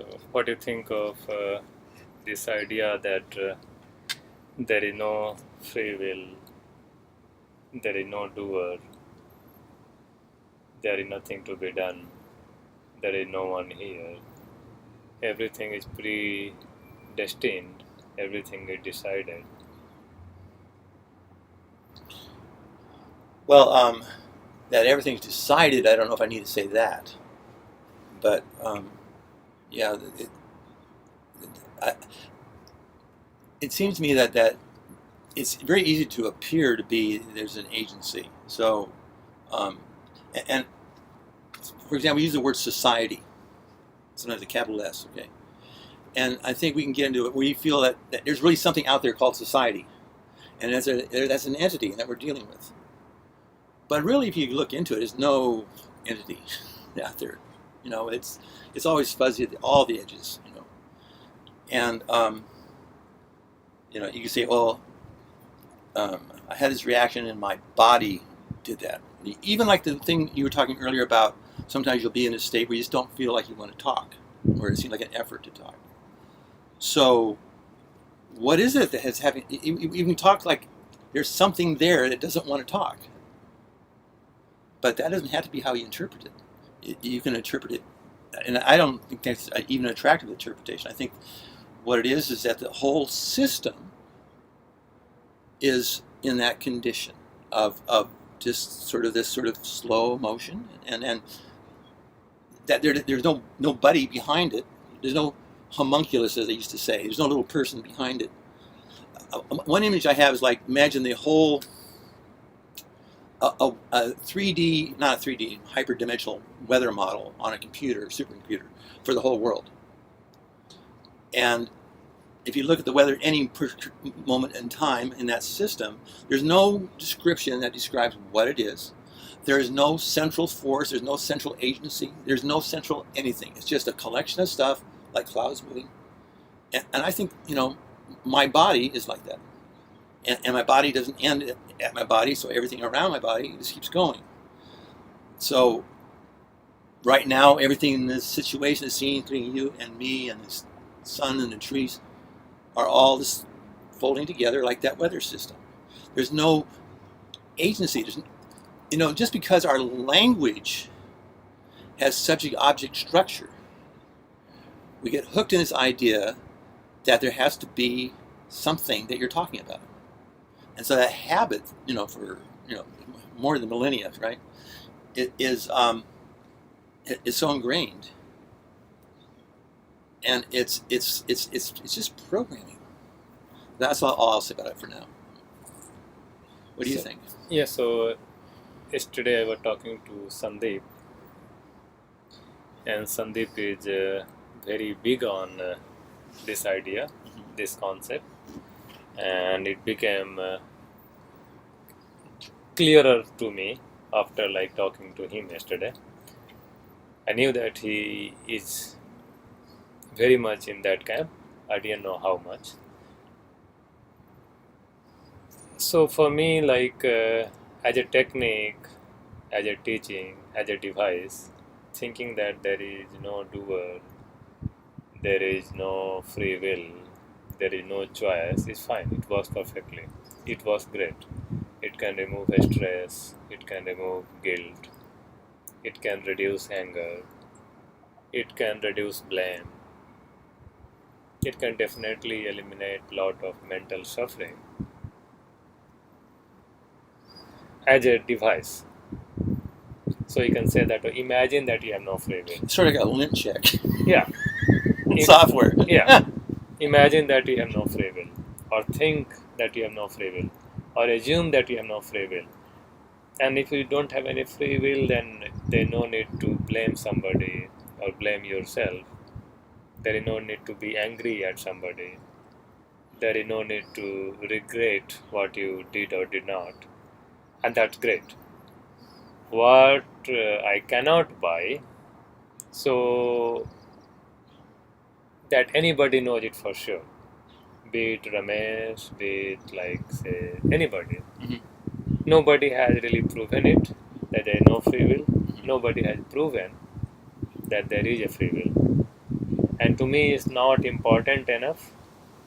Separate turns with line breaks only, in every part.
So, what do you think of this idea that there is no free will, there is no doer, there is nothing to be done, there is no one here, everything is predestined, everything is decided?
Well, that everything's decided, I don't know if I need to say that. But, yeah, it seems to me that it's very easy to appear to be there's an agency. So, and for example, we use the word society, sometimes a capital S, okay? And I think we can get into it. We feel that there's really something out there called society, and that's an entity that we're dealing with. But really, if you look into it, there's no entity out there. It's always fuzzy at all the edges. And you can say, well, I had this reaction and my body did that. Even like the thing you were talking earlier about, sometimes you'll be in a state where you just don't feel like you want to talk, or it seems like an effort to talk. So, what is it that has having? You can talk like there's something there that doesn't want to talk, but that doesn't have to be how you interpret it. You can interpret it, and I don't think that's even an attractive interpretation. I think what it is that the whole system is in that condition of just sort of this sort of slow motion, and that there's nobody behind it. There's no homunculus, as they used to say. There's no little person behind it. One image I have is like, imagine the whole a 3D, not a 3D, hyperdimensional weather model on a computer, supercomputer, for the whole world. And if you look at the weather at any moment in time in that system, there's no description that describes what it is. There is no central force, there's no central agency, there's no central anything. It's just a collection of stuff like clouds moving. And I think, my body is like that. And my body doesn't end at my body, so everything around my body just keeps going. So right now, everything in this situation is seen, including you and me and the sun and the trees, are all just folding together like that weather system. There's no agency. Just because our language has subject-object structure, we get hooked in this idea that there has to be something that you're talking about. And so that habit, for more than millennia, right? It is so ingrained, and it's just programming. That's all I'll say about it for now. What do you think?
Yeah. So yesterday I was talking to Sandeep, and Sandeep is very big on this idea, this concept, and it became clearer to me after talking to him yesterday. I knew that he is very much in that camp. I didn't know how much. So for me, as a technique, as a teaching, as a device, thinking that there is no doer, there is no free will, there is no choice, is fine. It works perfectly. It was great. It can remove stress, it can remove guilt, it can reduce anger, it can reduce blame, it can definitely eliminate a lot of mental suffering as a device. So you can say that, imagine that you have no free will.
Sort of like a lint check.
Yeah.
Software.
Yeah. Imagine that you have no free will, or think that you have no free will, or assume that you have no free will. And if you don't have any free will, then there is no need to blame somebody or blame yourself. There is no need to be angry at somebody. There is no need to regret what you did or did not. And that's great. What I cannot buy, so that anybody knows it for sure. Be it Ramesh, be it say anybody.
Mm-hmm.
Nobody has really proven it, that there is no free will. Nobody has proven that there is a free will. and to me it's not important enough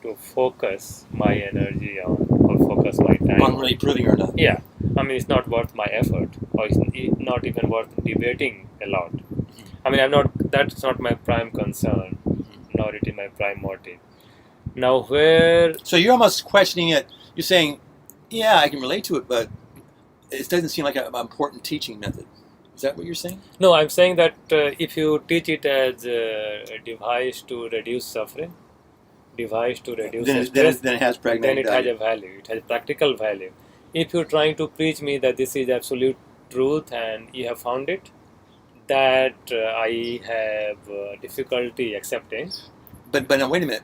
to focus my energy on or focus my time
On really proving or not.
Yeah, I mean it's not worth my effort, or it's not even worth debating a lot. I mean, I'm not. That's not my prime concern, nor it is my prime motive. Now, where
So you're almost questioning it. You're saying, yeah, I can relate to it, but it doesn't seem like an important teaching method. Is that what you're saying?
no, I'm saying that if you teach it as a device to reduce suffering, device to reduce stress,
Then it has
then
pragmatic
it has
value.
a value. It has practical value. If you're trying to preach me that this is absolute truth and you have found it, that I have difficulty accepting.
But now, wait a minute.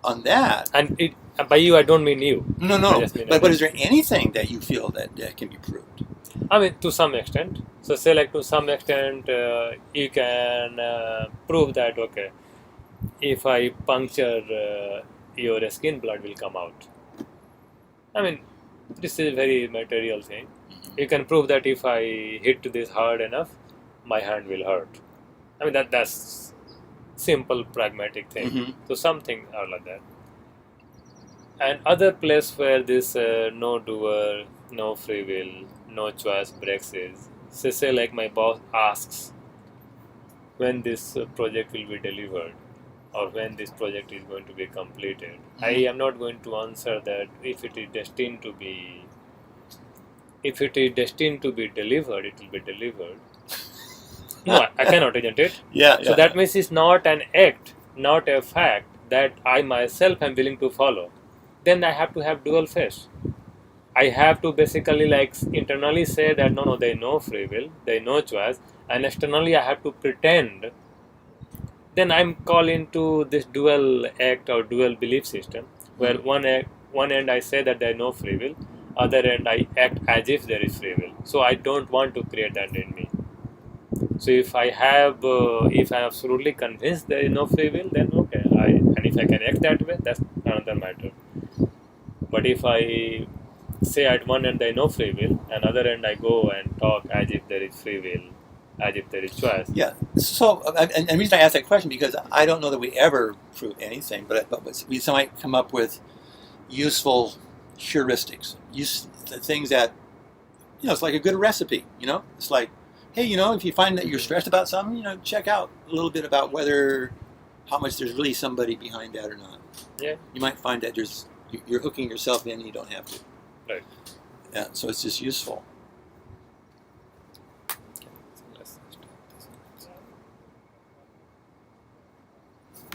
On that,
And it, by you, I don't mean you.
no,
I
no.
just mean
But is there anything that you feel that can be proved?
I mean, to some extent. So, say like to some extent, you can prove that okay, if I puncture your skin, blood will come out. I mean, this is a very material thing. You can prove that if I hit this hard enough, my hand will hurt. I mean that's simple pragmatic thing.
Mhm.
So something are like that. And other place where this no doer, no free will, no choice breaks is, say like my boss asks when this project will be delivered or when this project is going to be completed. I am not going to answer that if it is destined to be delivered, it will be delivered. No, I cannot, isn't it?
Yeah.
So that means it's not an act, not a fact that I myself am willing to follow. Then I have to have dual face. I have to basically like internally say that no, there is no free will, there is no choice, and externally I have to pretend. Then I'm called into this dual act or dual belief system, where one end I say that there is no free will, other end I act as if there is free will. So I don't want to create that in me. So if I am absolutely convinced there is no free will, then okay, and if I can act that way, that's another matter. But if I say at one end there is no free will, and other end I go and talk as if there is free will, as if there is choice.
Yeah. So, and the reason I asked that question because I don't know that we ever prove anything, but we might come up with useful heuristics, things that it's like a good recipe. It's like, hey, if you find that you're stressed about something, check out a little bit about how much there's really somebody behind that or not.
Yeah.
You might find that you're hooking yourself in, and you don't have to.
Right.
Yeah. So it's just useful.